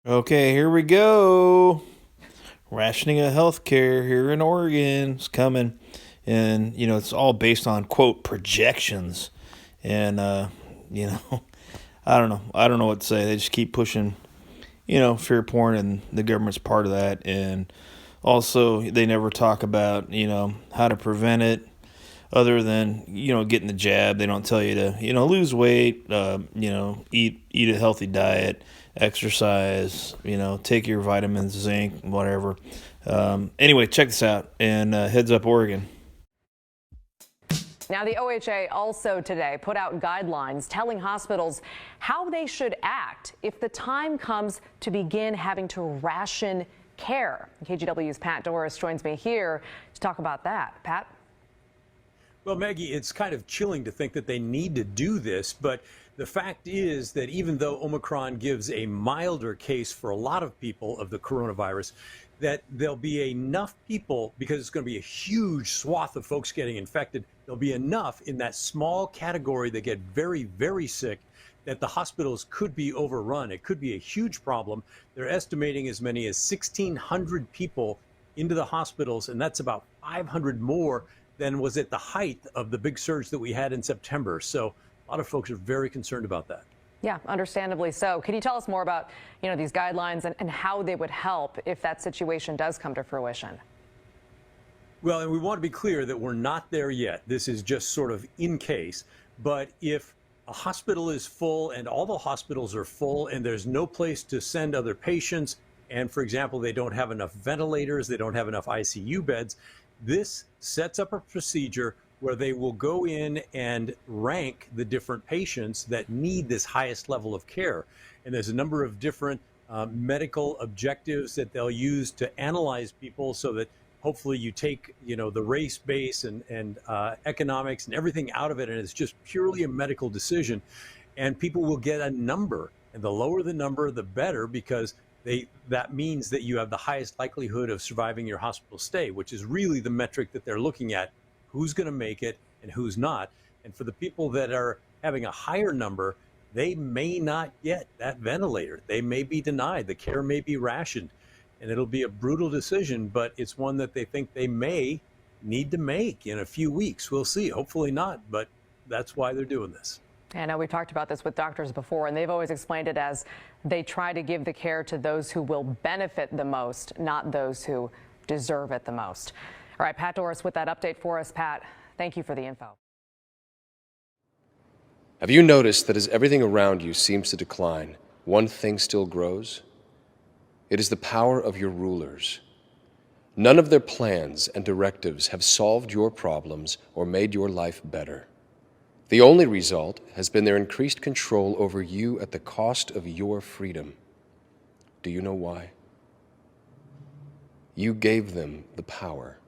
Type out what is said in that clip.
Okay, here we go. Rationing of healthcare here in Oregon is coming, and it's all based on quote projections, and you know I don't know what to say. They just keep pushing fear porn, and the government's part of that, and also they never talk about how to prevent it other than getting the jab. They don't tell you to lose weight, eat a healthy diet, exercise, take your vitamins, zinc, whatever. Anyway, check this out, and heads up Oregon. Now, the OHA also today put out guidelines telling hospitals how they should act if the time comes to begin having to ration care. KGW's Pat Doris joins me here to talk about that. Pat? Well, Maggie, it's kind of chilling to think that they need to do this, but the fact is that even though Omicron gives a milder case for a lot of people of the coronavirus, that there'll be enough people, because it's going to be a huge swath of folks getting infected, there'll be enough in that small category that get very, very sick that the hospitals could be overrun. It could be a huge problem. They're estimating as many as 1,600 people into the hospitals, and that's about 500 more than was at the height of the big surge that we had in September. So a lot of folks are very concerned about that. Yeah, understandably so. Can you tell us more about, these guidelines and how they would help if that situation does come to fruition? Well, and we want to be clear that we're not there yet. This is just sort of in case. But if a hospital is full and all the hospitals are full and there's no place to send other patients, and for example, they don't have enough ventilators, they don't have enough ICU beds, this sets up a procedure where they will go in and rank the different patients that need this highest level of care. And there's a number of different medical objectives that they'll use to analyze people so that hopefully you take, the race base and economics and everything out of it, and it's just purely a medical decision. And people will get a number, and the lower the number, the better, because that means that you have the highest likelihood of surviving your hospital stay, which is really the metric that they're looking at. Who's going to make it and who's not. And for the people that are having a higher number, they may not get that ventilator. They may be denied. The care may be rationed. And it'll be a brutal decision, but it's one that they think they may need to make in a few weeks. We'll see. Hopefully not, but that's why they're doing this. I know we've talked about this with doctors before, and they've always explained it as they try to give the care to those who will benefit the most, not those who deserve it the most. All right, Pat Doris with that update for us. Pat, thank you for the info. Have you noticed that as everything around you seems to decline, one thing still grows? It is the power of your rulers. None of their plans and directives have solved your problems or made your life better. The only result has been their increased control over you at the cost of your freedom. Do you know why? You gave them the power.